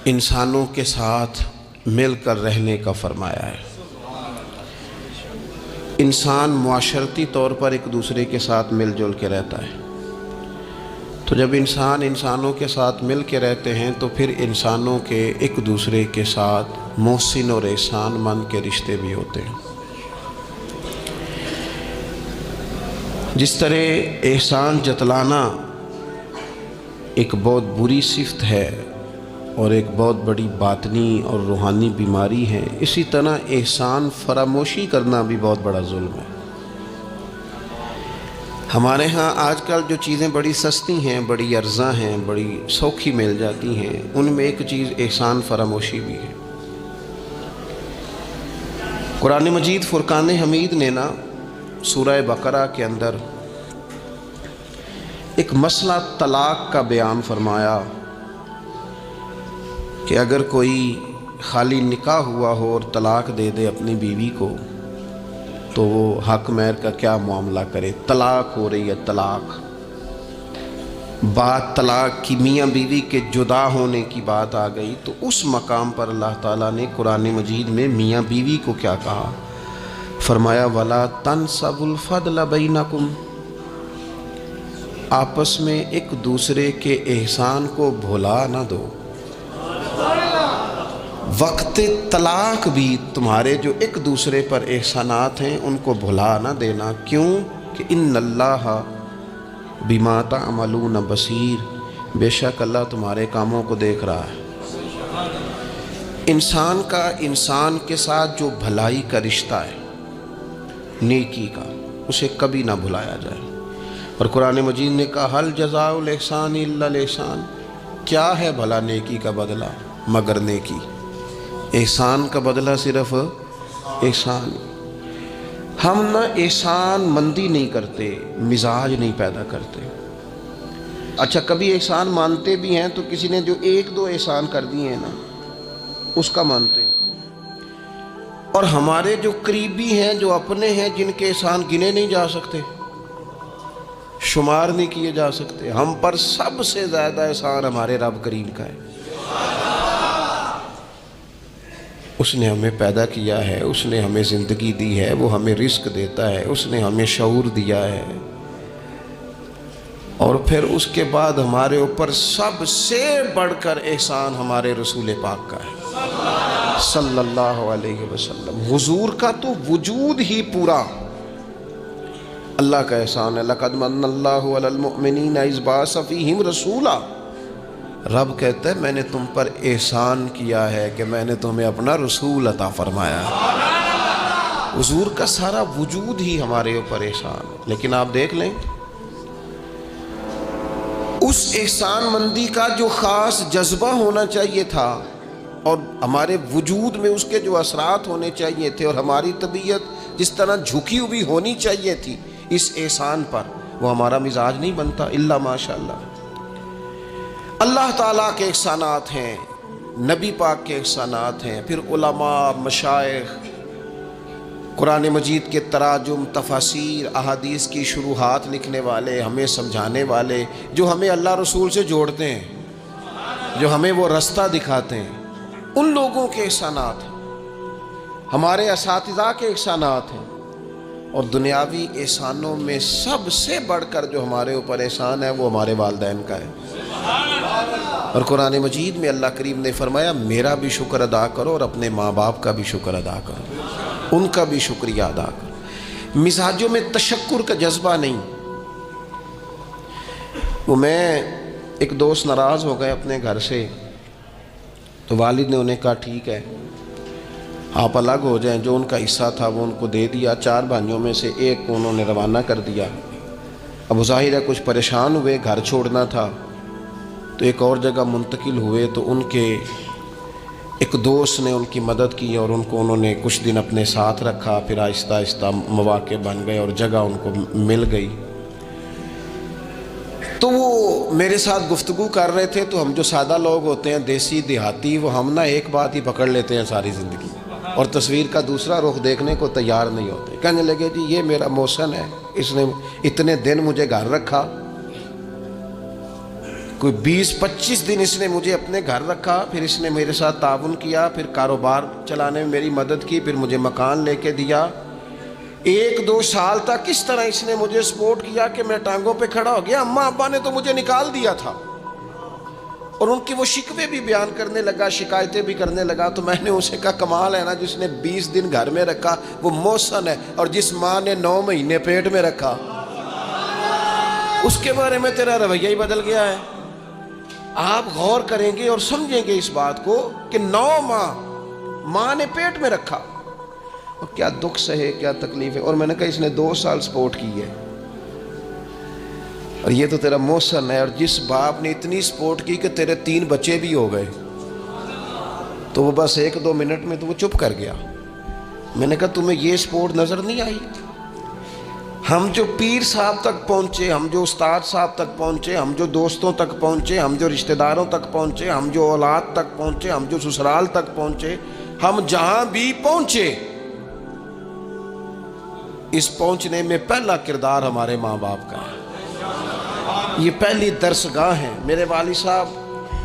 انسانوں کے ساتھ مل کر رہنے کا فرمایا ہے۔ انسان معاشرتی طور پر ایک دوسرے کے ساتھ مل جل کے رہتا ہے، تو جب انسان انسانوں کے ساتھ مل کے رہتے ہیں تو پھر انسانوں کے ایک دوسرے کے ساتھ محسن اور احسان مند کے رشتے بھی ہوتے ہیں۔ جس طرح احسان جتلانا ایک بہت بری صفت ہے اور ایک بہت بڑی باطنی اور روحانی بیماری ہے، اسی طرح احسان فراموشی کرنا بھی بہت بڑا ظلم ہے۔ ہمارے ہاں آج کل جو چیزیں بڑی سستی ہیں، بڑی ارزاں ہیں، بڑی سوکھی مل جاتی ہیں، ان میں ایک چیز احسان فراموشی بھی ہے۔ قرآن مجید فرقان حمید نے سورہ بقرہ کے اندر ایک مسئلہ طلاق کا بیان فرمایا کہ اگر کوئی خالی نکاح ہوا ہو اور طلاق دے دے اپنی بیوی کو تو وہ حق مہر کا کیا معاملہ کرے۔ طلاق ہو رہی ہے، طلاق، بات طلاق کی، میاں بیوی کے جدا ہونے کی بات آ گئی، تو اس مقام پر اللہ تعالیٰ نے قرآن مجید میں میاں بیوی کو کیا کہا؟ فرمایا وَلَا تَنْسَبُوا الْفَضْلَ بَيْنَكُمْ، آپس میں ایک دوسرے کے احسان کو بھلا نہ دو۔ وقت طلاق بھی تمہارے جو ایک دوسرے پر احسانات ہیں ان کو بھلا نہ دینا۔ کیوں کہ ان اللہ بما تعملون بصیر، بے شک اللہ تمہارے کاموں کو دیکھ رہا ہے۔ انسان کا انسان کے ساتھ جو بھلائی کا رشتہ ہے، نیکی کا، اسے کبھی نہ بھلایا جائے۔ اور قرآن مجید نے کہا حل جزاء الاحسان الا الاحسان، کیا ہے بھلا نیکی کا بدلہ مگر نیکی۔ احسان کا بدلہ صرف احسان۔ ہم نہ احسان مندی نہیں کرتے، مزاج نہیں پیدا کرتے۔ اچھا کبھی احسان مانتے بھی ہیں تو کسی نے جو ایک دو احسان کر دیے ہیں اس کا مانتے ہیں، اور ہمارے جو قریبی ہیں، جو اپنے ہیں، جن کے احسان گنے نہیں جا سکتے، شمار نہیں کیے جا سکتے، ہم پر سب سے زیادہ احسان ہمارے رب کریم کا ہے۔ اس نے ہمیں پیدا کیا ہے، اس نے ہمیں زندگی دی ہے، وہ ہمیں رزق دیتا ہے، اس نے ہمیں شعور دیا ہے، اور پھر اس کے بعد ہمارے اوپر سب سے بڑھ کر احسان ہمارے رسول پاک کا ہے صلی اللہ علیہ وسلم۔ حضور کا تو وجود ہی پورا اللہ کا احسان ہے۔ لقد من اللہ علی المؤمنین اذ بعث فیہم رسولا، رب کہتا ہے میں نے تم پر احسان کیا ہے کہ میں نے تمہیں اپنا رسول عطا فرمایا۔ حضور کا سارا وجود ہی ہمارے اوپر احسان ہے۔ لیکن آپ دیکھ لیں اس احسان مندی کا جو خاص جذبہ ہونا چاہیے تھا اور ہمارے وجود میں اس کے جو اثرات ہونے چاہیے تھے، اور ہماری طبیعت جس طرح جھکی ہوئی ہونی چاہیے تھی اس احسان پر، وہ ہمارا مزاج نہیں بنتا الا ماشاء اللہ۔ اللہ تعالیٰ کے احسانات ہیں، نبی پاک کے احسانات ہیں، پھر علماء، مشائخ، قرآن مجید کے تراجم، تفاسیر، احادیث کی شروحات لکھنے والے، ہمیں سمجھانے والے، جو ہمیں اللہ رسول سے جوڑتے ہیں، جو ہمیں وہ رستہ دکھاتے ہیں، ان لوگوں کے احسانات ہیں، ہمارے اساتذہ کے احسانات ہیں۔ اور دنیاوی احسانوں میں سب سے بڑھ کر جو ہمارے اوپر احسان ہے وہ ہمارے والدین کا ہے۔ اور قرآن مجید میں اللہ کریم نے فرمایا میرا بھی شکر ادا کرو اور اپنے ماں باپ کا بھی شکر ادا کرو، ان کا بھی شکریہ ادا کرو۔ مزاجوں میں تشکر کا جذبہ نہیں۔ وہ میں ایک دوست ناراض ہو گئے اپنے گھر سے، تو والد نے انہیں کہا ٹھیک ہے آپ الگ ہو جائیں، جو ان کا حصہ تھا وہ ان کو دے دیا۔ 4 بھائیوں میں سے ایک کو انہوں نے روانہ کر دیا۔ اب ظاہر ہے کچھ پریشان ہوئے، گھر چھوڑنا تھا تو ایک اور جگہ منتقل ہوئے، تو ان کے ایک دوست نے ان کی مدد کی اور ان کو انہوں نے کچھ دن اپنے ساتھ رکھا، پھر آہستہ آہستہ مواقع بن گئے اور جگہ ان کو مل گئی۔ تو وہ میرے ساتھ گفتگو کر رہے تھے، تو ہم جو سادہ لوگ ہوتے ہیں، دیسی دیہاتی، وہ ہم ایک بات ہی پکڑ لیتے ہیں ساری زندگی، اور تصویر کا دوسرا رخ دیکھنے کو تیار نہیں ہوتے۔ کہنے لگے جی یہ میرا محسن ہے، اس نے اتنے دن مجھے گھر رکھا، کوئی 20-25 دن اس نے مجھے اپنے گھر رکھا، پھر اس نے میرے ساتھ تعاون کیا، پھر کاروبار چلانے میں میری مدد کی، پھر مجھے مکان لے کے دیا۔ 1-2 سال تک اس طرح اس نے مجھے سپورٹ کیا کہ میں ٹانگوں پہ کھڑا ہو گیا۔ اماں ابا نے تو مجھے نکال دیا تھا، اور ان کی وہ شکوے بھی بیان کرنے لگا، شکایتیں بھی کرنے لگا۔ تو میں نے اسے کہا کمال ہے نا، جس نے 20 دن گھر میں رکھا وہ محسن ہے، اور جس ماں نے 9 مہینے پیٹ میں رکھا اس کے بارے میں تیرا رویہ ہی بدل گیا ہے۔ آپ غور کریں گے اور سمجھیں گے اس بات کو کہ 9 ماں نے پیٹ میں رکھا، اور کیا دکھ سہے، کیا تکلیف ہے۔ اور میں نے کہا اس نے 2 سال سپورٹ کی ہے، اور یہ تو تیرا محسن ہے۔ اور جس باپ نے اتنی سپورٹ کی کہ تیرے 3 بچے بھی ہو گئے، تو وہ بس 1-2 منٹ میں تو وہ چپ کر گیا۔ میں نے کہا تمہیں یہ سپورٹ نظر نہیں آئی؟ ہم جو پیر صاحب تک پہنچے، ہم جو استاد صاحب تک پہنچے، ہم جو دوستوں تک پہنچے، ہم جو رشتہ داروں تک پہنچے، ہم جو اولاد تک پہنچے، ہم جو سسرال تک پہنچے، ہم جہاں بھی پہنچے، اس پہنچنے میں پہلا کردار ہمارے ماں باپ کا ہے۔ یہ پہلی درسگاہ ہے۔ میرے والد صاحب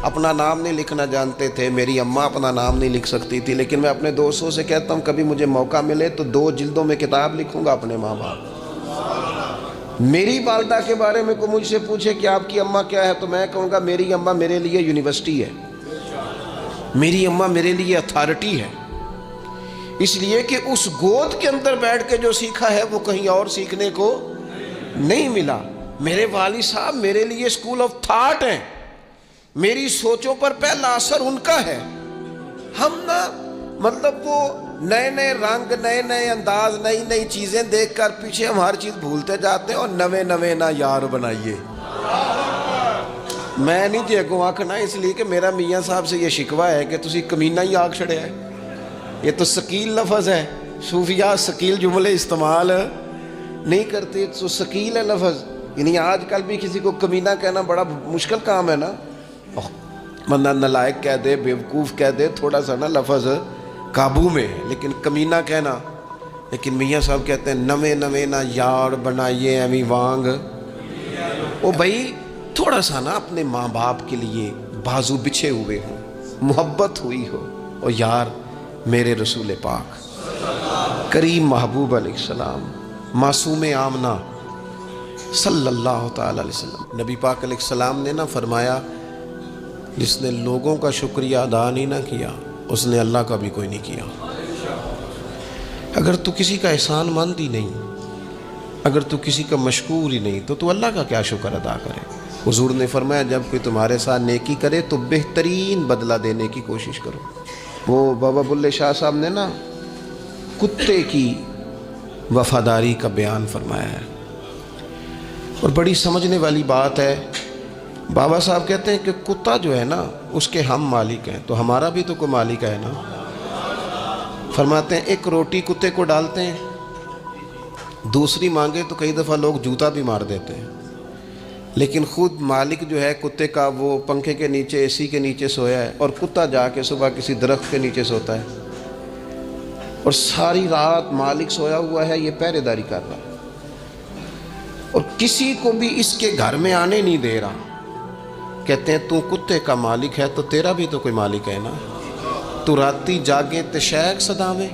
اپنا نام نہیں لکھنا جانتے تھے، میری اماں اپنا نام نہیں لکھ سکتی تھی، لیکن میں اپنے دوستوں سے کہتا ہوں کبھی مجھے موقع ملے تو 2 جلدوں میں کتاب لکھوں گا اپنے ماں باپ۔ میری والدہ کے بارے میں کوئی مجھ سے پوچھے کہ آپ کی اماں کیا ہے، تو میں کہوں گا میری اماں میرے لیے یونیورسٹی ہے، میری اماں میرے لیے اتھارٹی ہے، اس لیے کہ اس گود کے اندر بیٹھ کے جو سیکھا ہے وہ کہیں اور سیکھنے کو نہیں ملا۔ میرے والد صاحب میرے لیے اسکول آف تھاٹ ہیں، میری سوچوں پر پہلا اثر ان کا ہے۔ ہم نا مطلب وہ نئے نئے رنگ، نئے نئے انداز، نئی نئی چیزیں دیکھ کر پیچھے ہم ہر چیز بھولتے جاتے ہیں، اور نوے نوے نہ یار بنائیے۔ میں نہیں جی اگوں آکھنا، اس لیے کہ میرا میاں صاحب سے یہ شکوہ ہے کہ تسی کمینہ ہی آکھ چھڑے ہے۔ یہ تو ثقیل لفظ ہے، صوفیاء ثقیل جملے استعمال نہیں کرتے، تو ثقیل ہے لفظ۔ یعنی آج کل بھی کسی کو کمینہ کہنا بڑا مشکل کام ہے نا، بندہ نالائق کہہ دے، بیوقوف کہہ دے، تھوڑا سا نا لفظ قابو میں ہے، لیکن کمینہ کہنا۔ لیکن میاں صاحب کہتے ہیں نوے نوے نہ یار بنائیے ایویں وانگ۔ او بھائی تھوڑا سا نا اپنے ماں باپ کے لیے بازو بچھے ہوئے ہوں، محبت ہوئی ہو، اور یار میرے رسول پاک کریم محبوب علیہ السلام، معصوم آمنہ صلی اللہ تعالی علیہ وسلم، نبی پاک علیہ السلام نے نا فرمایا جس نے لوگوں کا شکریہ ادا نہیں نہ کیا اس نے اللہ کا بھی کوئی نہیں کیا۔ اگر تو کسی کا احسان مند ہی نہیں، اگر تو کسی کا مشکور ہی نہیں، تو اللہ کا کیا شکر ادا کرے؟ حضور نے فرمایا جب کوئی تمہارے ساتھ نیکی کرے تو بہترین بدلہ دینے کی کوشش کرو۔ وہ بابا بلے شاہ صاحب نے نا کتے کی وفاداری کا بیان فرمایا ہے، اور بڑی سمجھنے والی بات ہے۔ بابا صاحب کہتے ہیں کہ کتا جو ہے نا اس کے ہم مالک ہیں، تو ہمارا بھی تو کوئی مالک ہے نا۔ فرماتے ہیں ایک روٹی کتے کو ڈالتے ہیں، دوسری مانگے تو کئی دفعہ لوگ جوتا بھی مار دیتے ہیں، لیکن خود مالک جو ہے کتے کا وہ پنکھے کے نیچے، اے سی کے نیچے سویا ہے، اور کتا جا کے صبح کسی درخت کے نیچے سوتا ہے، اور ساری رات مالک سویا ہوا ہے، یہ پہرے داری کر رہا ہے، اور کسی کو بھی اس کے گھر میں آنے نہیں دے رہا۔ کہتے ہیں تو کتے کا مالک ہے تو تیرا بھی تو کوئی مالک ہے نا۔ تو راتی جاگے تے شیخ صداویں،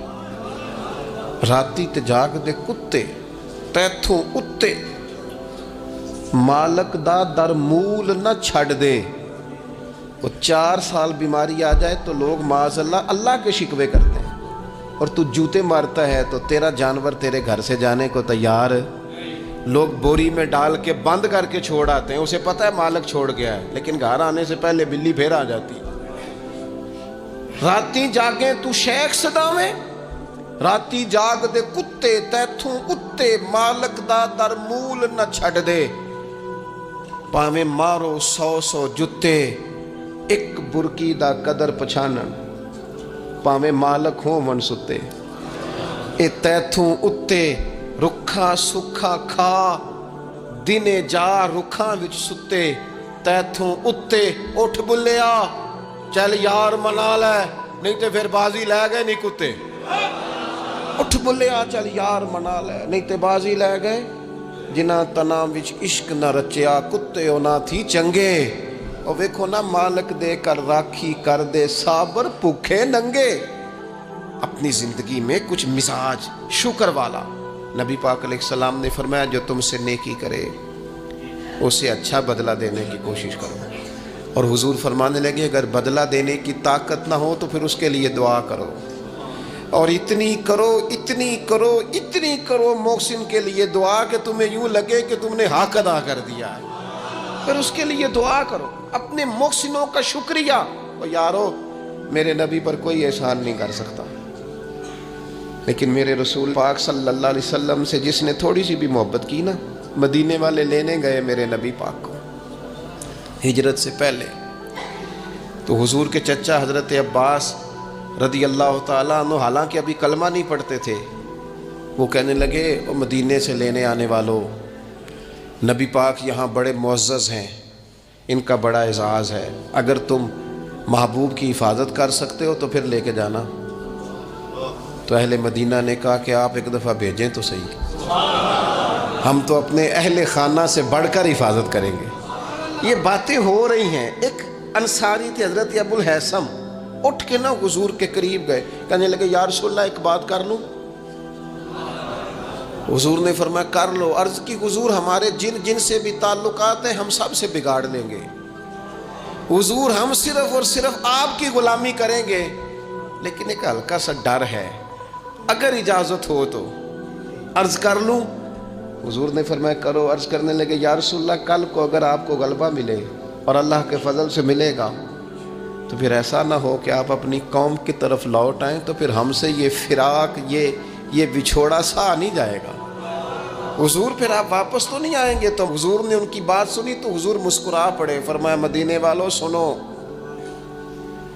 راتی تے جاگ دے کتے تیتھوں اتے، مالک دا در مول نہ چھڑ دے۔ وہ 4 سال بیماری آ جائے تو لوگ معاذ اللہ کے شکوے کرتے ہیں، اور تو جوتے مارتا ہے تو تیرا جانور تیرے گھر سے جانے کو تیار، لوگ بوری میں ڈال کے بند کر کے چھوڑ آتے ہیں، اسے پتہ ہے مالک چھوڑ گیا ہے، لیکن گھر آنے سے پہلے بلی پھر آ جاتی۔ راتی جاگیں تو شیخ صداویں، راتی جاگ دے کتے تیتھوں اتے، مالک دا در مول نہ چھڑ دے۔ پاویں مارو 100 جتے، ایک برکی دا قدر پچھانن، پاویں مالک ہوں ون ستے۔ اے تیتھوں اتے رکھا سکھا کھا، دنے جا رکھاں وچ ستے، تیتھوں اتے اٹھ بلیا چل یار منا لے، نہیں تے پھر بازی لے گئے نہیں کتے۔ اٹھ بلیا چل یار منا لے، نہیں تے بازی لے گئے۔ جنہ تنام وچ عشق نہ رچیا، کتے اونا تھی چنگے، اور ویکھو نا مالک دے کر راکھی کر دے صابر بھوکے ننگے. اپنی زندگی میں کچھ مزاج شکر والا. نبی پاک علیہ السلام نے فرمایا جو تم سے نیکی کرے اسے اچھا بدلہ دینے کی کوشش کرو. اور حضور فرمانے لگے اگر بدلہ دینے کی طاقت نہ ہو تو پھر اس کے لیے دعا کرو, اور اتنی کرو اتنی کرو اتنی کرو محسن کے لیے دعا کہ تمہیں یوں لگے کہ تم نے حق ادا کر دیا ہے. پھر اس کے لیے دعا کرو, اپنے محسنوں کا شکریہ. اور یارو میرے نبی پر کوئی احسان نہیں کر سکتا, لیکن میرے رسول پاک صلی اللہ علیہ وسلم سے جس نے تھوڑی سی بھی محبت کی نا, مدینے والے لینے گئے میرے نبی پاک کو ہجرت سے پہلے, تو حضور کے چچا حضرت عباس رضی اللہ تعالیٰ عنہ حالانکہ ابھی کلمہ نہیں پڑھتے تھے, وہ کہنے لگے او مدینے سے لینے آنے والوں, نبی پاک یہاں بڑے معزز ہیں, ان کا بڑا اعزاز ہے, اگر تم محبوب کی حفاظت کر سکتے ہو تو پھر لے کے جانا. تو اہل مدینہ نے کہا کہ آپ ایک دفعہ بھیجیں تو صحیح, ہم تو اپنے اہل خانہ سے بڑھ کر حفاظت کریں گے. یہ باتیں ہو رہی ہیں. ایک انصاری تھے حضرت ابو الحیثم, اٹھ کے نا حضور کے قریب گئے, کہنے لگے یا رسول اللہ ایک بات کر لوں. حضور نے فرمایا کر لو. عرض کی حضور ہمارے جن جن سے بھی تعلقات ہیں ہم سب سے بگاڑ لیں گے. حضور ہم صرف اور صرف آپ کی غلامی کریں گے, لیکن ایک ہلکا سا ڈر ہے, اگر اجازت ہو تو عرض کر لوں. حضور نے فرمایا کرو. عرض کرنے لگے یا رسول اللہ کل کو اگر آپ کو غلبہ ملے اور اللہ کے فضل سے ملے گا تو پھر ایسا نہ ہو کہ آپ اپنی قوم کی طرف لوٹ آئیں تو پھر ہم سے یہ فراق یہ بچھوڑا سا نہیں جائے گا. حضور پھر آپ واپس تو نہیں آئیں گے. تو حضور نے ان کی بات سنی تو حضور مسکرا پڑے, فرمایا مدینے والوں سنو,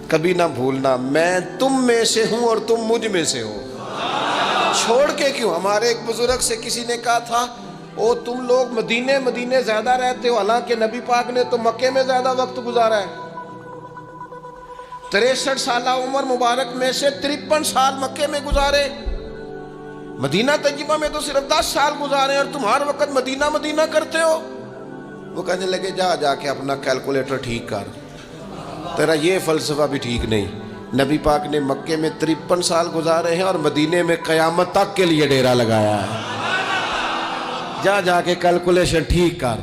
کبھی نہ بھولنا میں تم میں سے ہوں اور تم مجھ میں سے ہو. چھوڑ کے کیوں؟ ہمارے ایک بزرگ سے کسی نے کہا تھا او تم لوگ مدینے زیادہ رہتے ہو, حالانکہ نبی پاک نے تو مکے میں زیادہ وقت گزارا ہے. 63 سالہ عمر مبارک میں سے 53 سال مکے میں گزارے, مدینہ طیبہ میں تو صرف 10 سال گزارے اور تم ہر وقت مدینہ کرتے ہو. وہ کہنے لگے جا کے اپنا کیلکولیٹر ٹھیک کر, تیرا یہ فلسفہ بھی ٹھیک نہیں. نبی پاک نے مکے میں 53 سال گزارے ہیں اور مدینے میں قیامت تک کے لیے ڈیرا لگایا ہے. جا کے کیلکولیشن ٹھیک کر.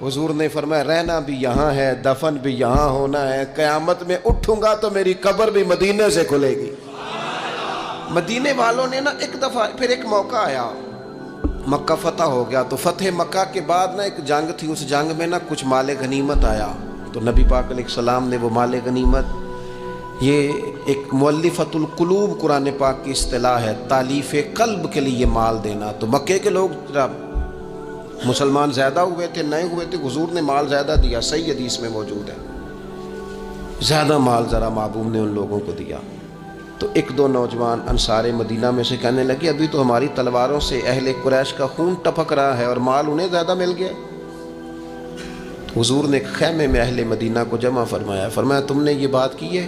حضور نے فرمایا رہنا بھی یہاں ہے, دفن بھی یہاں ہونا ہے, قیامت میں اٹھوں گا تو میری قبر بھی مدینے سے کھلے گی. مدینے والوں نے نا ایک دفعہ پھر ایک موقع آیا, مکہ فتح ہو گیا, تو فتح مکہ کے بعد نا ایک جنگ تھی, اس جنگ میں نا کچھ مال غنیمت آیا. تو نبی پاک علیہ السلام نے وہ مال غنیمت, یہ ایک مؤلفۃ القلوب قرآن پاک کی اصطلاح ہے, تالیف قلب کے لیے مال دینا. تو مکے کے لوگ مسلمان زیادہ ہوئے تھے, نئے ہوئے تھے, حضور نے مال زیادہ دیا, صحیح حدیث میں موجود ہے, زیادہ مال ذرا محبوب نے ان لوگوں کو دیا. تو ایک دو نوجوان انصار مدینہ میں سے کہنے لگے ابھی تو ہماری تلواروں سے اہل قریش کا خون ٹپک رہا ہے اور مال انہیں زیادہ مل گیا. تو حضور نے ایک خیمے میں اہل مدینہ کو جمع فرمایا تم نے یہ بات کی ہے؟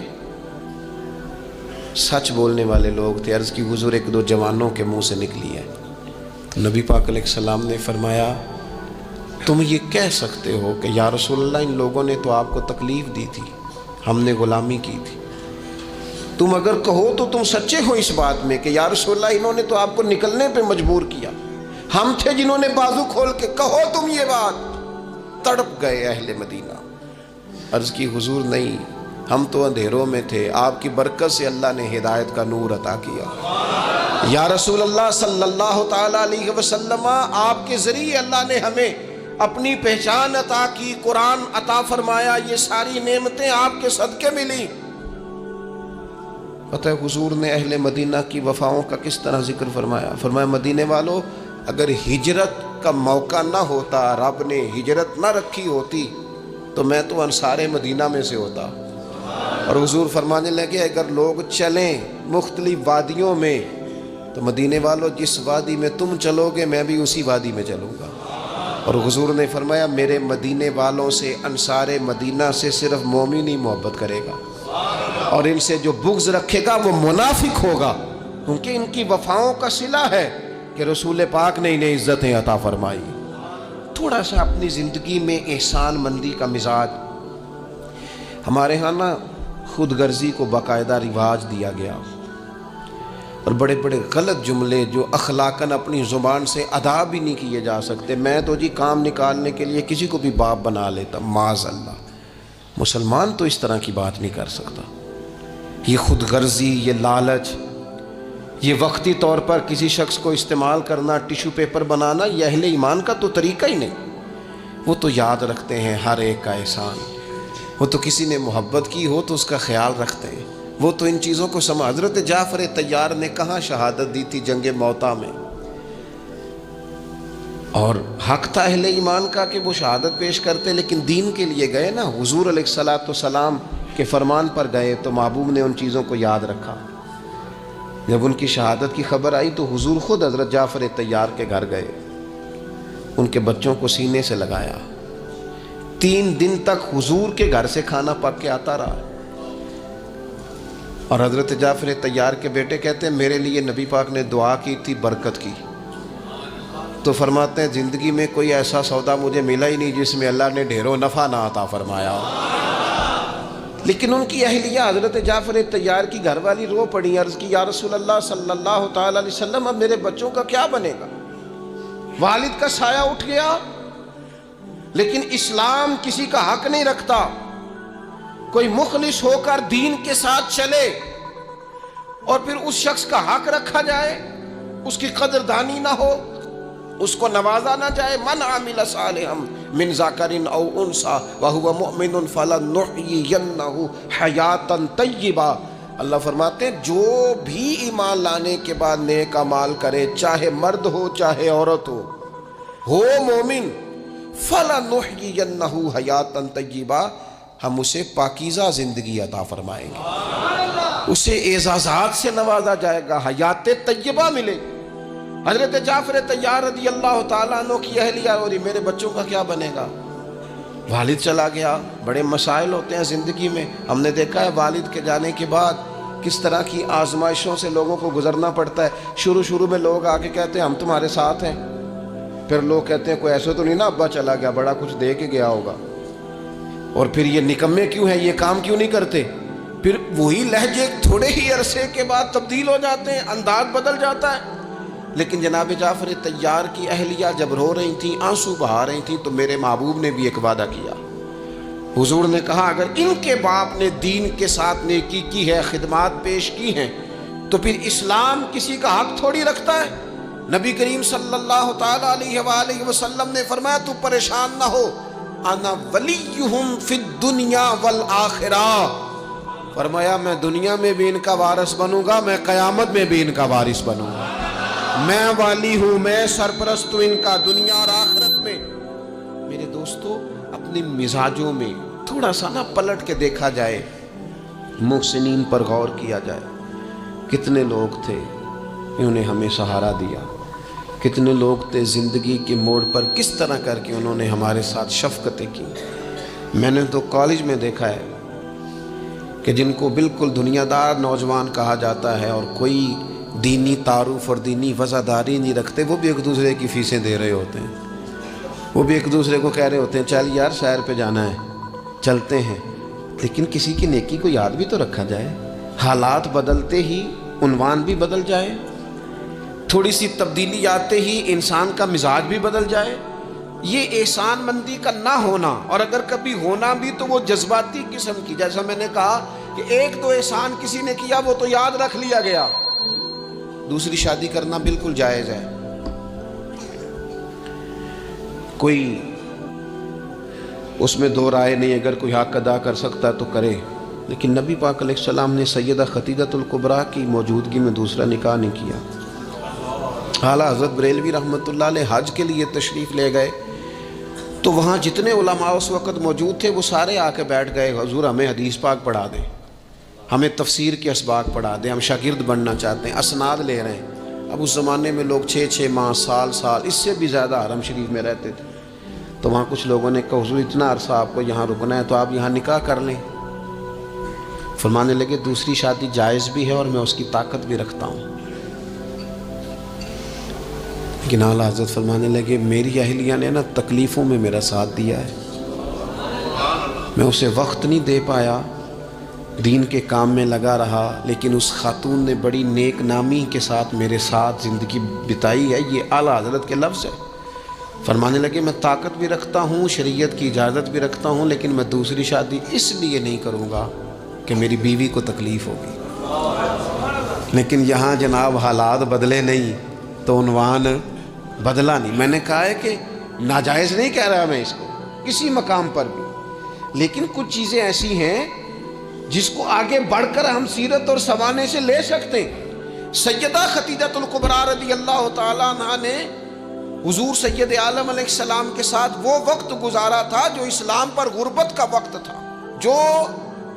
سچ بولنے والے لوگ تھے. عرض کی حضور ایک دو جوانوں کے منہ سے نکلی ہے. تو نبی پاک علیہ السلام نے فرمایا تم یہ کہہ سکتے ہو کہ یا رسول اللہ ان لوگوں نے تو آپ کو تکلیف دی تھی, ہم نے غلامی کی تھی. تم اگر کہو تو تم سچے ہو اس بات میں کہ یا رسول اللہ انہوں نے تو آپ کو نکلنے پہ مجبور کیا, ہم تھے جنہوں نے بازو کھول کے کہو تم یہ بات. تڑپ گئے اہل مدینہ. عرض کی حضور نہیں, ہم تو اندھیروں میں تھے, آپ کی برکت سے اللہ نے ہدایت کا نور عطا کیا. یا رسول اللہ صلی اللہ تعالی علیہ وسلم آپ کے ذریعے اللہ نے ہمیں اپنی پہچان عطا کی, قرآن عطا فرمایا, یہ ساری نعمتیں آپ کے صدقے ملی. پتہ ہے حضور نے اہل مدینہ کی وفاؤں کا کس طرح ذکر فرمایا مدینے والوں اگر ہجرت کا موقع نہ ہوتا, رب نے ہجرت نہ رکھی ہوتی تو میں تو انصار مدینہ میں سے ہوتا. اور حضور فرمانے لگے اگر لوگ چلیں مختلف وادیوں میں تو مدینے والوں جس وادی میں تم چلو گے میں بھی اسی وادی میں چلوں گا. اور حضور نے فرمایا میرے مدینے والوں سے, انصار مدینہ سے صرف مومن ہی محبت کرے گا, اور ان سے جو بغض رکھے گا وہ منافق ہوگا, کیونکہ ان کی وفاؤں کا صلہ ہے کہ رسول پاک نے انہیں عزتیں عطا فرمائی. تھوڑا سا اپنی زندگی میں احسان مندی کا مزاج ہمارے ہاں نا خود غرضی کو باقاعدہ رواج دیا گیا، اور بڑے بڑے غلط جملے جو اخلاقاً اپنی زبان سے ادا بھی نہیں کیے جا سکتے، میں تو جی کام نکالنے کے لیے کسی کو بھی باپ بنا لیتا، معاذ اللہ۔ مسلمان تو اس طرح کی بات نہیں کر سکتا۔ یہ خود غرضی، یہ لالچ، یہ وقتی طور پر کسی شخص کو استعمال کرنا، ٹیشو پیپر بنانا، یہ اہل ایمان کا تو طریقہ ہی نہیں۔ وہ تو یاد رکھتے ہیں ہر ایک کا احسان، وہ تو کسی نے محبت کی ہو تو اس کا خیال رکھتے ہیں، وہ تو ان چیزوں کو سمجھ۔ حضرت جعفر طیار نے کہاں شہادت دی تھی؟ جنگ موتا میں، اور حق تھا اہل ایمان کا کہ وہ شہادت پیش کرتے، لیکن دین کے لیے گئے نا، حضور علیہ الصلوۃ والسلام کے فرمان پر گئے تو محبوب نے ان چیزوں کو یاد رکھا۔ جب ان کی شہادت کی خبر آئی تو حضور خود حضرت جعفر طیار کے گھر گئے، ان کے بچوں کو سینے سے لگایا، 3 دن تک حضور کے گھر سے کھانا پک کے آتا رہا۔ اور حضرت جعفر طیار کے بیٹے کہتے ہیں میرے لیے نبی پاک نے دعا کی تھی برکت کی، تو فرماتے ہیں زندگی میں کوئی ایسا سودا مجھے ملا ہی نہیں جس میں اللہ نے ڈھیروں نفع نہ عطا فرمایا ہو۔ لیکن ان کی اہلیہ حضرت جعفر طیار کی گھر والی رو پڑی، عرض کی یا رسول اللہ صلی اللہ تعالی علیہ وسلم اب میرے بچوں کا کیا بنے گا؟ والد کا سایہ اٹھ گیا، لیکن اسلام کسی کا حق نہیں رکھتا۔ کوئی مخلص ہو کر دین کے ساتھ چلے اور پھر اس شخص کا حق رکھا جائے، اس کی قدردانی نہ ہو، اس کو نوازا نہ جائے۔ من عمل صالحا من ذکر او انثى وهو مؤمن فلنحيينه حیاتا طیبہ۔ اللہ فرماتے ہیں جو بھی ایمان لانے کے بعد نیک اعمال کرے، چاہے مرد ہو چاہے عورت ہو مومن، فلنحيينه حیاتا طیبہ، ہم اسے پاکیزہ زندگی عطا فرمائیں گے، اسے اعزازات سے نوازا جائے گا، حیات طیبہ ملے گی۔ حضرت جعفر طیار رضی اللہ تعالیٰ عنہ کی اہلیہ اور میرے بچوں کا کیا بنے گا؟ والد چلا گیا۔ بڑے مسائل ہوتے ہیں زندگی میں، ہم نے دیکھا ہے والد کے جانے کے بعد کس طرح کی آزمائشوں سے لوگوں کو گزرنا پڑتا ہے۔ شروع میں لوگ آ کے کہتے ہیں ہم تمہارے ساتھ ہیں، پھر لوگ کہتے ہیں کوئی ایسے تو نہیں نا ابا چلا گیا، بڑا کچھ دے کے گیا ہوگا، اور پھر یہ نکمے کیوں ہیں، یہ کام کیوں نہیں کرتے؟ پھر وہی لہجے تھوڑے ہی عرصے کے بعد تبدیل ہو جاتے ہیں، انداز بدل جاتا ہے۔ لیکن جناب جعفر طیار کی اہلیہ جب رو رہی تھیں، آنسو بہا رہی تھیں، تو میرے محبوب نے بھی ایک وعدہ کیا۔ حضور نے کہا اگر ان کے باپ نے دین کے ساتھ نیکی کی ہے، خدمات پیش کی ہیں، تو پھر اسلام کسی کا حق تھوڑی رکھتا ہے۔ نبی کریم صلی اللہ تعالی علیہ وآلہ وسلم نے فرمایا تو پریشان نہ ہو، انا ولیہم فی الدنیا والآخرہ، فرمایا میں دنیا میں بھی ان کا وارث بنوں گا، میں قیامت میں بھی ان کا وارث بنوں گا، میں والی ہوں، میں سرپرست ہوں ان کا دنیا اور آخرت میں۔ میرے دوستو اپنی مزاجوں میں تھوڑا سا نا پلٹ کے دیکھا جائے، محسنین پر غور کیا جائے، کتنے لوگ تھے انہوں نے ہمیں سہارا دیا، کتنے لوگ تھے زندگی کے موڑ پر کس طرح کر کے انہوں نے ہمارے ساتھ شفقتیں کی۔ میں نے تو کالج میں دیکھا ہے کہ جن کو بالکل دنیا دار نوجوان کہا جاتا ہے اور کوئی دینی تعارف اور دینی وفاداری نہیں رکھتے، وہ بھی ایک دوسرے کی فیسیں دے رہے ہوتے ہیں، وہ بھی ایک دوسرے کو کہہ رہے ہوتے ہیں چل یار سیر پہ جانا ہے چلتے ہیں، لیکن کسی کی نیکی کو یاد بھی تو رکھا جائے۔ حالات بدلتے ہی عنوان بھی بدل جائے، تھوڑی سی تبدیلی آتے ہی انسان کا مزاج بھی بدل جائے۔ یہ احسان مندی کا نہ ہونا، اور اگر کبھی ہونا بھی تو وہ جذباتی قسم کی، جیسا میں نے کہا کہ ایک دو احسان کسی نے کیا وہ تو یاد رکھ لیا گیا، دوسری شادی کرنا بالکل جائز ہے، کوئی اس میں دو رائے نہیں، اگر کوئی حق ادا کر سکتا تو کرے، لیکن نبی پاک علیہ السلام نے سیدہ خدیجہ الکبریٰ کی موجودگی میں دوسرا نکاح نہیں کیا۔ اعلیٰ حضرت بریلوی رحمۃ اللہ علیہ حج کے لیے تشریف لے گئے تو وہاں جتنے علماء اس وقت موجود تھے وہ سارے آ کے بیٹھ گئے، حضور ہمیں حدیث پاک پڑھا دیں، ہمیں تفسیر کے اسباق پڑھا دیں، ہم شاگرد بننا چاہتے ہیں، اسناد لے رہے ہیں۔ اب اس زمانے میں لوگ 6 ماہ سال اس سے بھی زیادہ حرم شریف میں رہتے تھے، تو وہاں کچھ لوگوں نے کہا حضور اتنا عرصہ آپ کو یہاں رکنا ہے تو آپ یہاں نکاح کر لیں۔ فرمانے لگے دوسری شادی جائز بھی ہے اور میں اس کی طاقت بھی رکھتا ہوں، لیکن اعلیٰ حضرت فرمانے لگے میری اہلیہ نے نا تکلیفوں میں میرا ساتھ دیا ہے، میں اسے وقت نہیں دے پایا، دین کے کام میں لگا رہا، لیکن اس خاتون نے بڑی نیک نامی کے ساتھ میرے ساتھ زندگی بتائی ہے۔ یہ اعلیٰ حضرت کے لفظ ہے۔ فرمانے لگے میں طاقت بھی رکھتا ہوں، شریعت کی اجازت بھی رکھتا ہوں، لیکن میں دوسری شادی اس لیے نہیں کروں گا کہ میری بیوی کو تکلیف ہوگی۔ لیکن یہاں جناب حالات بدلے نہیں تو عنوان بدلا نہیں۔ میں نے کہا ہے کہ ناجائز نہیں کہہ رہا میں اس کو کسی مقام پر بھی، لیکن کچھ چیزیں ایسی ہیں جس کو آگے بڑھ کر ہم سیرت اور سوانے سے لے سکتے ہیں۔ سیدہ خدیجہ الکبریٰ رضی اللہ تعالیٰ عنہا نے حضور سید عالم علیہ السلام کے ساتھ وہ وقت گزارا تھا جو اسلام پر غربت کا وقت تھا، جو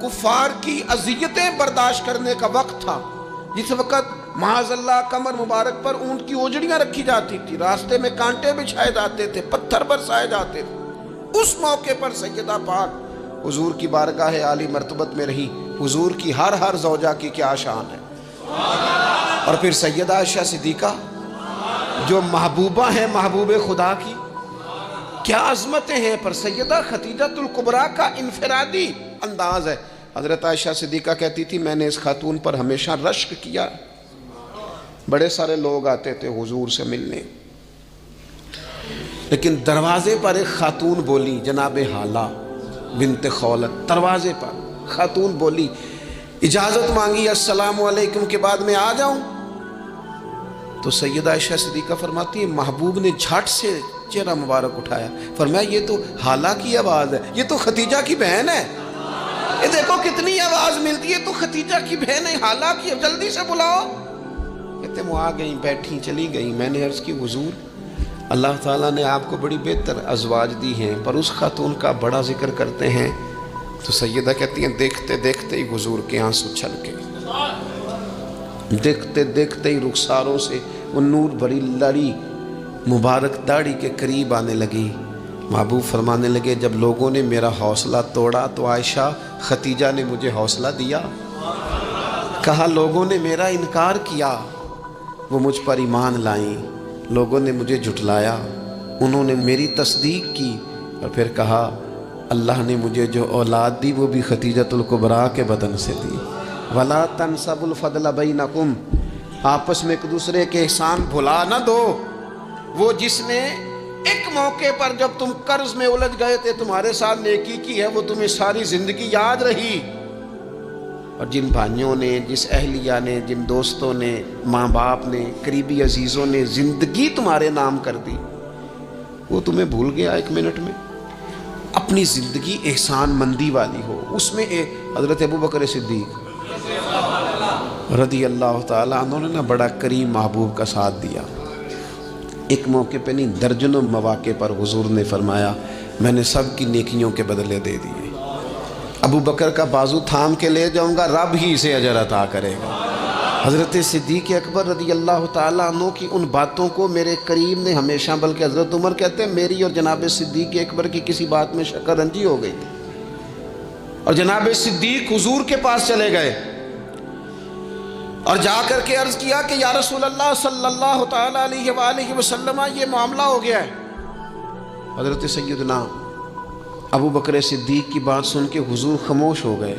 کفار کی اذیتیں برداشت کرنے کا وقت تھا، جس وقت معاذ اللہ کمر مبارک پر اونٹ کی اوجڑیاں رکھی جاتی تھی، راستے میں کانٹے بچھائے جاتے تھے، پتھر برسائے جاتے تھے۔ اس موقع پر سیدہ پاک حضور کی بارگاہ عالی مرتبت میں رہی۔ حضور کی ہر زوجہ کی کیا شان ہے۔ اور پھر سیدہ عائشہ صدیقہ جو محبوبہ ہیں محبوب خدا کی، کیا عظمتیں ہیں۔ پر سیدہ خدیجہ الکبریٰ کا انفرادی انداز ہے۔ حضرت عائشہ صدیقہ کہتی تھی میں نے اس خاتون پر ہمیشہ رشک کیا، بڑے سارے لوگ آتے تھے حضور سے ملنے، لیکن دروازے پر ایک خاتون بولی، جناب حالہ بنت خولت، دروازے پر خاتون بولی، اجازت مانگی السلام علیکم کے بعد میں آ جاؤں؟ تو سیدہ عائشہ صدیقہ فرماتی ہے محبوب نے جھٹ سے چہرہ مبارک اٹھایا، فرمایا یہ تو حالہ کی آواز ہے، یہ تو خدیجہ کی بہن ہے، یہ دیکھو کتنی آواز ملتی ہے، تو خدیجہ کی بہن ہے، حالہ کی، جلدی سے بلاؤ۔ کہتے وہ آ گئیں، بیٹھیں، چلی گئیں۔ میں نے عرض کی حضور اللہ تعالیٰ نے آپ کو بڑی بہتر ازواج دی ہیں، پر اس خاتون کا بڑا ذکر کرتے ہیں۔ تو سیدہ کہتی ہیں دیکھتے دیکھتے ہی حضور کے آنسو چھلکے، دیکھتے دیکھتے ہی رخساروں سے وہ نور بھری لڑی مبارک داڑھی کے قریب آنے لگی۔ محبوب فرمانے لگے جب لوگوں نے میرا حوصلہ توڑا تو عائشہ خدیجہ نے مجھے حوصلہ دیا۔ کہا لوگوں نے میرا انکار کیا، وہ مجھ پر ایمان لائیں، لوگوں نے مجھے جھٹلایا، انہوں نے میری تصدیق کی۔ اور پھر کہا اللہ نے مجھے جو اولاد دی وہ بھی خدیجہ الکبریٰ کے بدن سے دی۔ وَلَا تَنْسَبُ الْفَضْلَ بَيْنَكُمْ، آپس میں ایک دوسرے کے احسان بھلا نہ دو۔ وہ جس نے ایک موقع پر جب تم قرض میں الجھ گئے تھے تمہارے ساتھ نیکی کی ہے، وہ تمہیں ساری زندگی یاد رہی۔ اور جن بھائیوں نے، جس اہلیہ نے، جن دوستوں نے، ماں باپ نے، قریبی عزیزوں نے زندگی تمہارے نام کر دی، وہ تمہیں بھول گیا ایک منٹ میں۔ اپنی زندگی احسان مندی والی ہو، اس میں حضرت ابوبکر صدیق رضی اللہ تعالیٰ عنہ نے بڑا کریم محبوب کا ساتھ دیا۔ ایک موقع پہ نہیں، درجنوں مواقع پر حضور نے فرمایا میں نے سب کی نیکیوں کے بدلے دے دیے، ابو بکر کا بازو تھام کے لے جاؤں گا، رب ہی اسے اجر عطا کرے گا۔ حضرت صدیق اکبر رضی اللہ تعالیٰ عنہ کی ان باتوں کو میرے کریم نے ہمیشہ، بلکہ حضرت عمر کہتے ہیں میری اور جناب صدیق اکبر کی کسی بات میں شکر رنجی ہو گئی تھی، اور جناب صدیق حضور کے پاس چلے گئے اور جا کر کے عرض کیا کہ یا رسول اللہ صلی اللہ تعالیٰ علیہ وآلہ وسلم یہ معاملہ ہو گیا ہے۔ حضرت سیدنا ابو بکر صدیق کی بات سن کے حضور خاموش ہو گئے۔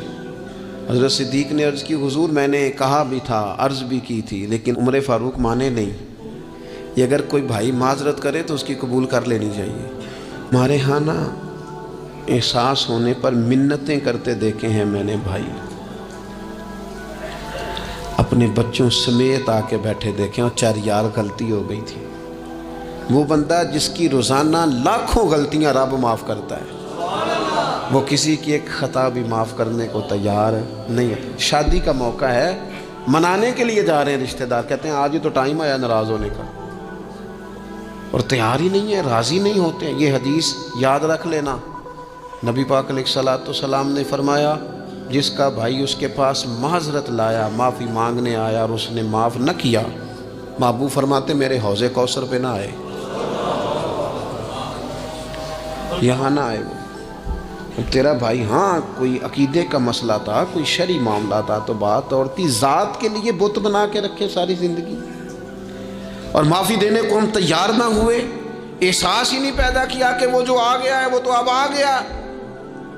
حضرت صدیق نے عرض کی حضور میں نے کہا بھی تھا، عرض بھی کی تھی، لیکن عمر فاروق مانے نہیں، یہ اگر کوئی بھائی معذرت کرے تو اس کی قبول کر لینی چاہیے۔ ہمارے ہاں نا احساس ہونے پر منتیں کرتے دیکھے ہیں میں نے بھائی، اپنے بچوں سمیت آ کے بیٹھے دیکھیں، اور چار یار غلطی ہو گئی تھی۔ وہ بندہ جس کی روزانہ لاکھوں غلطیاں رب معاف کرتا ہے، وہ کسی کی ایک خطا بھی معاف کرنے کو تیار نہیں ہے۔ شادی کا موقع ہے، منانے کے لیے جا رہے ہیں رشتہ دار، کہتے ہیں آج ہی تو ٹائم آیا ناراض ہونے کا، اور تیار ہی نہیں ہے، راضی نہیں ہوتے ہیں۔ یہ حدیث یاد رکھ لینا، نبی پاک علیہ الصلوۃ والسلام نے فرمایا جس کا بھائی اس کے پاس معذرت لایا، معافی مانگنے آیا اور اس نے معاف نہ کیا، محبوب فرماتے میرے حوض کوثر پہ نہ آئے، یہاں نہ آئے۔ وہ تیرا بھائی ہاں کوئی عقیدے کا مسئلہ تھا، کوئی شرعی معاملہ تھا تو بات اور تھی، ذات کے لیے بت بنا کے رکھے ساری زندگی، اور معافی دینے کو ہم تیار نہ ہوئے، احساس ہی نہیں پیدا کیا کہ وہ جو آ گیا ہے وہ تو اب آ گیا۔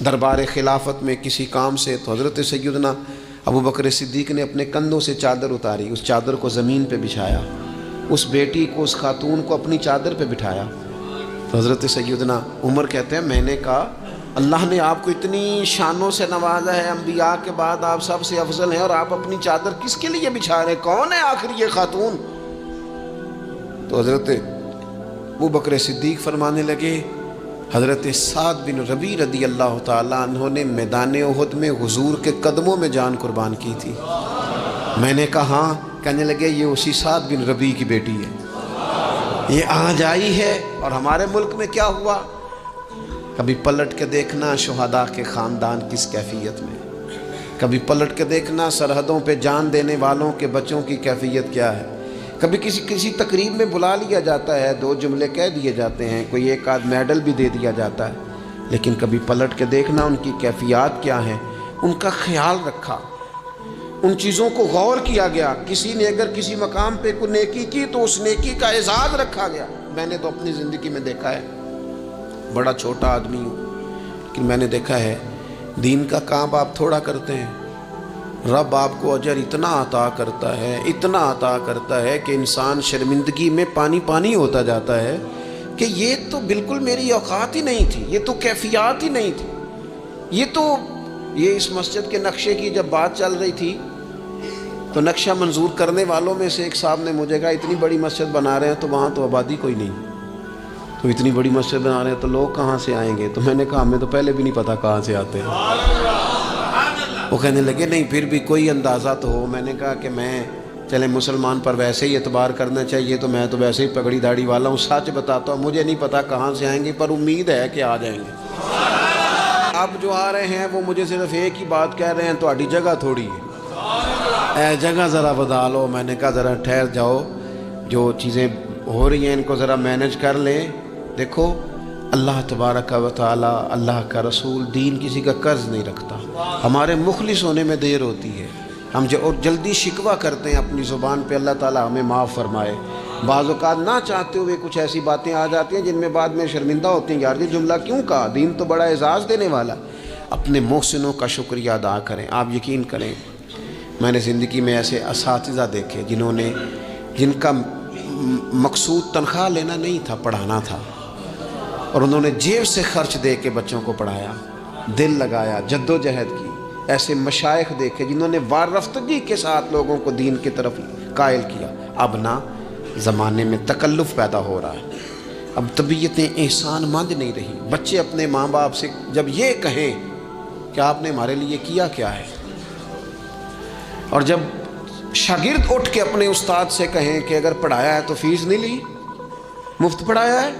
دربار خلافت میں کسی کام سے، تو حضرت سیدنا ابو بکر صدیق نے اپنے کندھوں سے چادر اتاری، اس چادر کو زمین پہ بچھایا، اس بیٹی کو، اس خاتون کو اپنی چادر پہ بٹھایا۔ تو حضرت سیدنا عمر کہتے ہیں میں نے کہا اللہ نے آپ کو اتنی شانوں سے نوازا ہے، انبیاء کے بعد آپ سب سے افضل ہیں، اور آپ اپنی چادر کس کے لیے بچھا رہے ہیں؟ کون ہے آخر یہ خاتون؟ تو حضرت ابو بکر صدیق فرمانے لگے حضرت سعد بن ربیع رضی اللہ تعالیٰ عنہ نے میدان احد میں حضور کے قدموں میں جان قربان کی تھی۔ میں نے کہا ہاں، کہنے لگے یہ اسی سعد بن ربیع کی بیٹی ہے، یہ آج آئی ہے۔ اور ہمارے ملک میں کیا ہوا؟ کبھی پلٹ کے دیکھنا شہداء کے خاندان کس کیفیت میں، کبھی پلٹ کے دیکھنا سرحدوں پہ جان دینے والوں کے بچوں کی کیفیت کیا ہے۔ کبھی کسی تقریب میں بلا لیا جاتا ہے، 2 جملے کہہ دیے جاتے ہیں، کوئی ایک آدھ میڈل بھی دے دیا جاتا ہے، لیکن کبھی پلٹ کے دیکھنا ان کی کیفیات کیا ہیں، ان کا خیال رکھا، ان چیزوں کو غور کیا گیا۔ کسی نے اگر کسی مقام پہ کوئی نیکی کی تو اس نیکی کا اعزاز رکھا گیا۔ میں نے تو اپنی زندگی میں دیکھا ہے، بڑا چھوٹا آدمی ہوں لیکن میں نے دیکھا ہے دین کا کام آپ تھوڑا کرتے ہیں، رب آپ کو اجر اتنا عطا کرتا ہے، اتنا عطا کرتا ہے کہ انسان شرمندگی میں پانی پانی ہوتا جاتا ہے کہ یہ تو بالکل میری اوقات ہی نہیں تھی، یہ تو کیفیات ہی نہیں تھی، یہ اس مسجد کے نقشے کی جب بات چل رہی تھی تو نقشہ منظور کرنے والوں میں سے ایک صاحب نے مجھے کہا اتنی بڑی مسجد بنا رہے ہیں تو وہاں تو آبادی کوئی نہیں، تو اتنی بڑی مسجد بنا رہے ہیں تو لوگ کہاں سے آئیں گے؟ تو میں نے کہا ہمیں تو پہلے بھی نہیں پتا کہاں سے آتے ہیں۔ وہ کہنے لگے نہیں پھر بھی کوئی اندازہ تو ہو۔ میں نے کہا کہ میں چلے مسلمان پر ویسے ہی اعتبار کرنا چاہیے، تو میں تو ویسے ہی پگڑی داڑھی والا ہوں، سچ بتاتا ہوں مجھے نہیں پتا کہاں سے آئیں گے، پر امید ہے کہ آ جائیں گے۔ اب جو آ رہے ہیں وہ مجھے صرف ایک ہی بات کہہ رہے ہیں تہاڈی جگہ تھوڑی ہے، اے جگہ ذرا بتا لو۔ میں نے کہا ذرا ٹھہر جاؤ، جو چیزیں ہو رہی ہیں ان کو ذرا مینج کر لیں۔ دیکھو اللہ تبارک و تعالی، اللہ کا رسول، دین کسی کا قرض نہیں رکھتا۔ ہمارے مخلص ہونے میں دیر ہوتی ہے، ہم اور جلدی شکوہ کرتے ہیں اپنی زبان پہ، اللہ تعالی ہمیں معاف فرمائے۔ بعض اوقات نہ چاہتے ہوئے کچھ ایسی باتیں آ جاتی ہیں جن میں بعد میں شرمندہ ہوتے ہیں، یار یہ جملہ کیوں کہا، دین تو بڑا اعزاز دینے والا۔ اپنے محسنوں کا شکریہ ادا کریں۔ آپ یقین کریں میں نے زندگی میں ایسے اساتذہ دیکھے جن کا مقصود تنخواہ لینا نہیں تھا، پڑھانا تھا، اور انہوں نے جیب سے خرچ دے کے بچوں کو پڑھایا، دل لگایا، جد و جہد کی۔ ایسے مشائخ دیکھے جنہوں نے وارفتگی کے ساتھ لوگوں کو دین کی طرف قائل کیا۔ اب نہ زمانے میں تکلف پیدا ہو رہا ہے، اب طبیعتیں احسان مند نہیں رہی۔ بچے اپنے ماں باپ سے جب یہ کہیں کہ آپ نے ہمارے لیے کیا کیا ہے، اور جب شاگرد اٹھ کے اپنے استاد سے کہیں کہ اگر پڑھایا ہے تو فیس نہیں لی، مفت پڑھایا ہے۔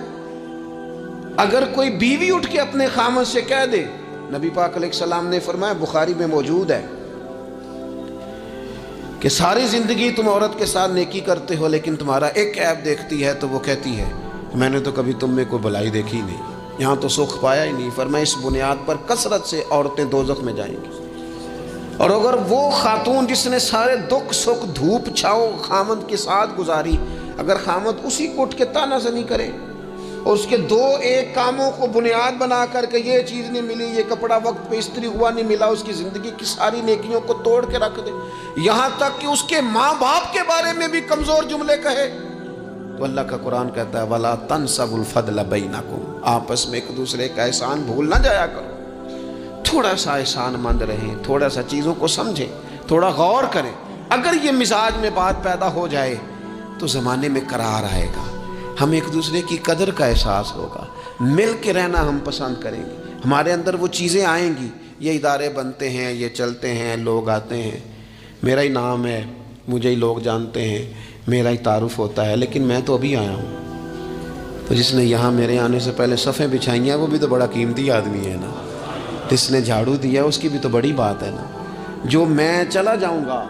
اگر کوئی بیوی اٹھ کے اپنے خامد سے کہہ دے، نبی پاک علیہ السلام نے فرمایا، بخاری میں موجود ہے، کہ ساری زندگی تم عورت کے ساتھ نیکی کرتے ہو لیکن تمہارا ایک عیب دیکھتی ہے تو وہ کہتی ہے میں نے تو کبھی تم میں کوئی بھلائی دیکھی نہیں، یہاں تو سکھ پایا ہی نہیں۔ فرمایا اس بنیاد پر کثرت سے عورتیں دوزخ میں جائیں گی۔ اور اگر وہ خاتون جس نے سارے دکھ سکھ دھوپ چھاؤں خامد کے ساتھ گزاری، اگر خامد اسی کو اٹھ کے تانا زنی کرے اور اس کے 2-1 کاموں کو بنیاد بنا کر کہ یہ چیز نہیں ملی، یہ کپڑا وقت پہ استری ہوا نہیں ملا، اس کی زندگی کی ساری نیکیوں کو توڑ کے رکھ دے، یہاں تک کہ اس کے ماں باپ کے بارے میں بھی کمزور جملے کہے، تو اللہ کا قرآن کہتا ہے وَلَا تَنْسَبُوا الْفَضْلَ بَيْنَكُمْ، آپس میں ایک دوسرے کا احسان بھول نہ جایا کرو۔ تھوڑا سا احسان مند رہیں، تھوڑا سا چیزوں کو سمجھیں، تھوڑا غور کریں۔ اگر یہ مزاج میں بات پیدا ہو جائے تو زمانے میں قرار آئے گا، ہم ایک دوسرے کی قدر کا احساس ہوگا، مل کے رہنا ہم پسند کریں گے، ہمارے اندر وہ چیزیں آئیں گی۔ یہ ادارے بنتے ہیں، یہ چلتے ہیں، لوگ آتے ہیں، میرا ہی نام ہے، مجھے ہی لوگ جانتے ہیں، میرا ہی تعارف ہوتا ہے، لیکن میں تو ابھی آیا ہوں۔ تو جس نے یہاں میرے آنے سے پہلے صفیں بچھائی ہیں وہ بھی تو بڑا قیمتی آدمی ہے نا، جس نے جھاڑو دیا اس کی بھی تو بڑی بات ہے نا۔ جو میں چلا جاؤں گا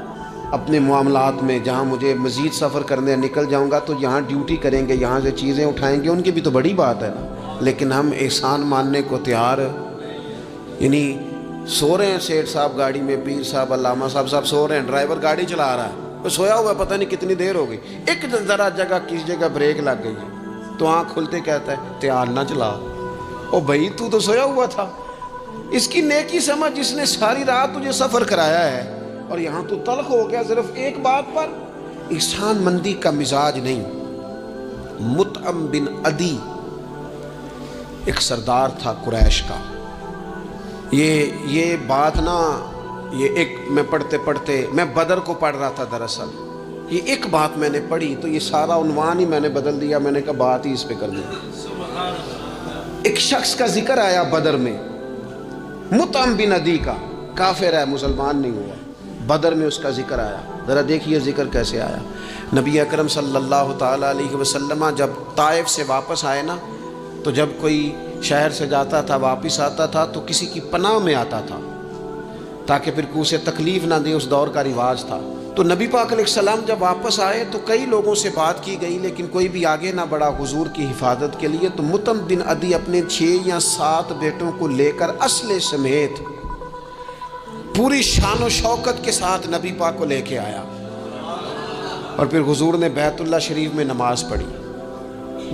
اپنے معاملات میں، جہاں مجھے مزید سفر کرنے نکل جاؤں گا تو یہاں ڈیوٹی کریں گے، یہاں سے چیزیں اٹھائیں گے، ان کی بھی تو بڑی بات ہے نا۔ لیکن ہم احسان ماننے کو تیار، یعنی سو رہے ہیں سیٹھ صاحب گاڑی میں، پیر صاحب، علامہ صاحب سو رہے ہیں، ڈرائیور گاڑی چلا رہا ہے، وہ سویا ہوا ہے، پتہ نہیں کتنی دیر ہو گئی، ایک ذرا جگہ کسی جگہ بریک لگ گئی ہے تو آنکھ کھلتے کہتا ہے تیار نہ چلا، او بھائی تو سویا ہوا تھا، اس کی نیکی سمجھ جس نے ساری رات تجھے سفر کرایا ہے اور یہاں تو تلخ ہو گیا صرف ایک بات پر۔ احسان مندی کا مزاج نہیں۔ مطعم بن عدی ایک سردار تھا قریش کا۔ یہ بات نا، یہ ایک میں پڑھتے پڑھتے میں بدر کو پڑھ رہا تھا دراصل، یہ ایک بات میں نے پڑھی تو یہ سارا عنوان ہی میں نے بدل دیا، میں نے کہا بات ہی اس پہ کر دیں۔ ایک شخص کا ذکر آیا بدر میں، مطعم بن عدی کا، کافر ہے، مسلمان نہیں ہوا، بدر میں اس کا ذکر آیا۔ ذرا دیکھیے ذکر کیسے آیا۔ نبی اکرم صلی اللہ تعالیٰ علیہ وسلم جب طائف سے واپس آئے نا، تو جب کوئی شہر سے جاتا تھا واپس آتا تھا تو کسی کی پناہ میں آتا تھا تاکہ پھر کو اسے تکلیف نہ دے، اس دور کا رواج تھا۔ تو نبی پاک علیہ السلام جب واپس آئے تو کئی لوگوں سے بات کی گئی لیکن کوئی بھی آگے نہ بڑھا حضور کی حفاظت کے لیے۔ تو مطعم بن عدی اپنے 6 یا 7 بیٹوں کو لے کر اسلحے سمیت پوری شان و شوکت کے ساتھ نبی پاک کو لے کے آیا، اور پھر حضور نے بیت اللہ شریف میں نماز پڑھی۔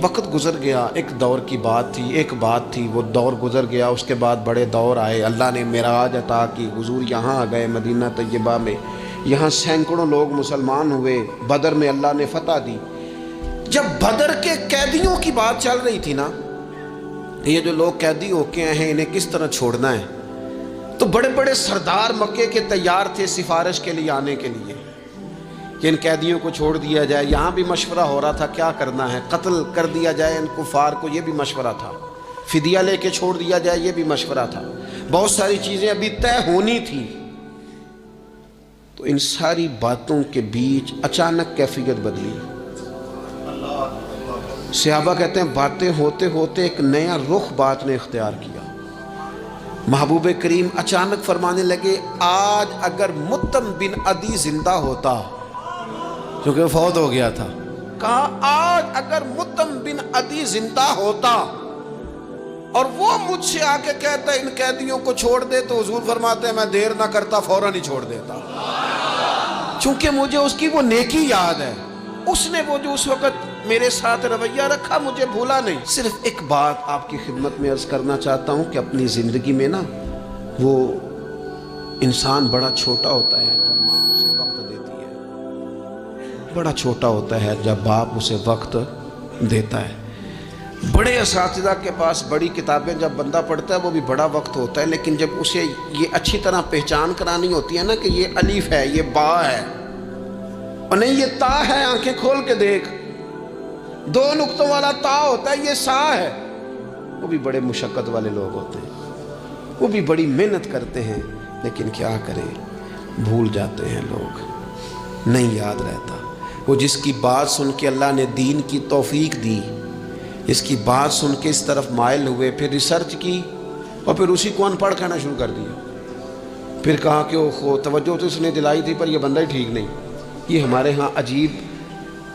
وقت گزر گیا، ایک دور کی بات تھی، ایک بات تھی، وہ دور گزر گیا، اس کے بعد بڑے دور آئے، اللہ نے معراج عطا کی، حضور یہاں آ گئے مدینہ طیبہ میں، یہاں سینکڑوں لوگ مسلمان ہوئے، بدر میں اللہ نے فتح دی۔ جب بدر کے قیدیوں کی بات چل رہی تھی نا، یہ جو لوگ قیدی ہو کے آئے ہیں انہیں کس طرح چھوڑنا ہے، تو بڑے بڑے سردار مکے کے تیار تھے سفارش کے لیے آنے کے لیے کہ ان قیدیوں کو چھوڑ دیا جائے۔ یہاں بھی مشورہ ہو رہا تھا کیا کرنا ہے، قتل کر دیا جائے ان کفار کو، یہ بھی مشورہ تھا، فدیہ لے کے چھوڑ دیا جائے، یہ بھی مشورہ تھا، بہت ساری چیزیں ابھی طے ہونی تھی۔ تو ان ساری باتوں کے بیچ اچانک کیفیت بدلی۔ صحابہ کہتے ہیں باتیں ہوتے ہوتے ایک نیا رخ بات نے اختیار کیا۔ محبوب کریم اچانک فرمانے لگے آج اگر مطعم بن عدی زندہ ہوتا، کیونکہ فوت ہو گیا تھا، کہا آج اگر مطعم بن عدی زندہ ہوتا اور وہ مجھ سے آ کے کہتا ان قیدیوں کو چھوڑ دے، تو حضور فرماتے ہیں میں دیر نہ کرتا، فوراً ہی چھوڑ دیتا، چونکہ مجھے اس کی وہ نیکی یاد ہے، اس نے وہ جو اس وقت میرے ساتھ رویہ رکھا مجھے بھولا نہیں۔ صرف ایک بات آپ کی خدمت میں عرض کرنا چاہتا ہوں کہ اپنی زندگی میں نا وہ انسان بڑا چھوٹا ہوتا ہے جب ماں اسے وقت دیتی ہے، بڑا چھوٹا ہوتا ہے جب باپ اسے وقت دیتا ہے۔ بڑے اساتذہ کے پاس بڑی کتابیں جب بندہ پڑھتا ہے وہ بھی بڑا وقت ہوتا ہے، لیکن جب اسے یہ اچھی طرح پہچان کرانی ہوتی ہے نا کہ یہ الف ہے، یہ با ہے، اور نہیں یہ تا ہے، آنکھیں کھول کے دیکھ، 2 نقطوں والا تا ہوتا ہے، یہ سا ہے، وہ بھی بڑے مشقت والے لوگ ہوتے ہیں، وہ بھی بڑی محنت کرتے ہیں، لیکن کیا کریں بھول جاتے ہیں لوگ، نہیں یاد رہتا۔ وہ جس کی بات سن کے اللہ نے دین کی توفیق دی، اس کی بات سن کے اس طرف مائل ہوئے، پھر ریسرچ کی اور پھر اسی کو ان پڑھ کہنا شروع کر دیا، پھر کہا کہ وہ توجہ تو اس نے دلائی تھی پر یہ بندہ ہی ٹھیک نہیں۔ یہ ہمارے ہاں عجیب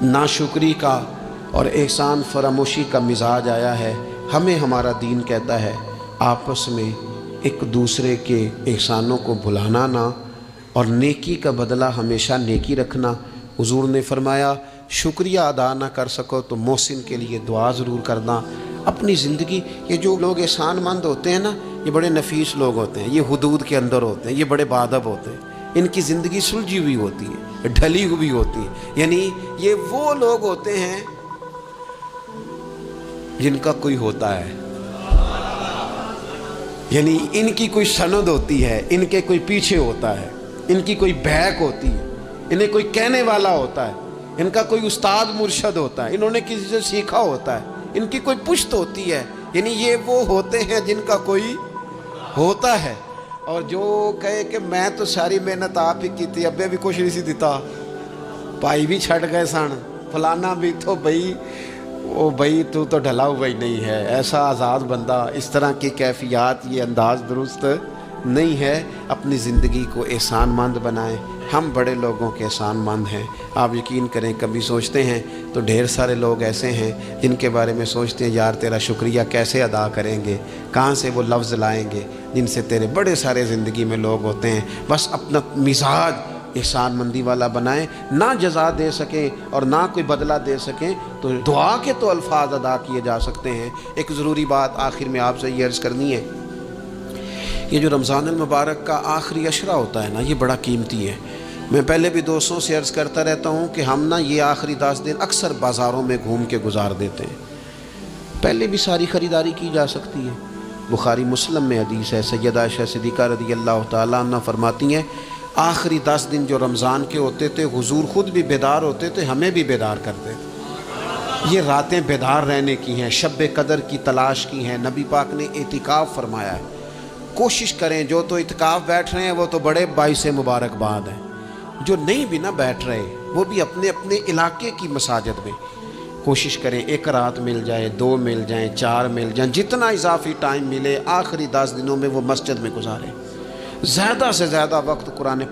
ناشکری کا اور احسان فراموشی کا مزاج آیا ہے۔ ہمیں ہمارا دین کہتا ہے آپس میں ایک دوسرے کے احسانوں کو بھلانا نہ، اور نیکی کا بدلہ ہمیشہ نیکی رکھنا۔ حضور نے فرمایا شکریہ ادا نہ کر سکو تو محسن کے لیے دعا ضرور کرنا۔ اپنی زندگی، یہ جو لوگ احسان مند ہوتے ہیں نا، یہ بڑے نفیس لوگ ہوتے ہیں، یہ حدود کے اندر ہوتے ہیں، یہ بڑے باادب ہوتے ہیں، ان کی زندگی سلجھی ہوئی ہوتی ہے، ڈھلی ہوئی ہوتی ہے، یعنی یہ وہ لوگ ہوتے ہیں جن کا کوئی ہوتا ہے، یعنی ان کی کوئی سند ہوتی ہے، ان کے کوئی پیچھے ہوتا ہے، ان کی کوئی بہک ہوتی ہے، انہیں کوئی کہنے والا ہوتا ہے، ان کا کوئی استاد مرشد ہوتا ہے، انہوں نے کسی سے سیکھا ہوتا ہے، ان کی کوئی پشت ہوتی ہے، یعنی یہ وہ ہوتے ہیں جن کا کوئی ہوتا ہے۔ اور جو کہے کہ میں تو ساری محنت آپ ہی کی تھی، ابے بھی کچھ نہیں سی دیتا، پائی بھی چھٹ گئے سن، فلانا بھی، تو بھائی تو ڈھلا ہوا ہی نہیں ہے، ایسا آزاد بندہ، اس طرح کی کیفیات، یہ انداز درست نہیں ہے۔ اپنی زندگی کو احسان مند بنائیں۔ ہم بڑے لوگوں کے احسان مند ہیں، آپ یقین کریں، کبھی سوچتے ہیں تو ڈھیر سارے لوگ ایسے ہیں جن کے بارے میں سوچتے ہیں یار تیرا شکریہ کیسے ادا کریں گے، کہاں سے وہ لفظ لائیں گے، جن سے تیرے بڑے سارے زندگی میں لوگ ہوتے ہیں۔ بس اپنا مزاج احسان مندی والا بنائیں، نہ جزا دے سکیں اور نہ کوئی بدلہ دے سکیں تو دعا کے تو الفاظ ادا کیے جا سکتے ہیں۔ ایک ضروری بات آخر میں آپ سے یہ عرض کرنی ہے یہ جو رمضان المبارک کا آخری عشرہ ہوتا ہے نا، یہ بڑا قیمتی ہے۔ میں پہلے بھی دوستوں سے عرض کرتا رہتا ہوں کہ ہم نا یہ آخری 10 دن اکثر بازاروں میں گھوم کے گزار دیتے ہیں، پہلے بھی ساری خریداری کی جا سکتی ہے۔ بخاری مسلم میں حدیث ہے، سیدہ عائشہ صدیقہ رضی اللہ تعالیٰ عنہ فرماتی ہیں آخری 10 دن جو رمضان کے ہوتے تھے حضور خود بھی بیدار ہوتے تھے، ہمیں بھی بیدار کرتے تھے۔ یہ راتیں بیدار رہنے کی ہیں، شب قدر کی تلاش کی ہیں۔ نبی پاک نے اعتکاف فرمایا ہے، کوشش کریں، جو تو اعتکاف بیٹھ رہے ہیں وہ تو بڑے باعث مبارکباد ہیں، جو نہیں بھی نہ بیٹھ رہے وہ بھی اپنے اپنے علاقے کی مساجد میں کوشش کریں، 1 رات مل جائے، 2 مل جائیں، 4 مل جائیں، جتنا اضافی ٹائم ملے آخری 10 دنوں میں وہ مسجد میں گزاریں۔ زیادہ سے زیادہ وقت قرآن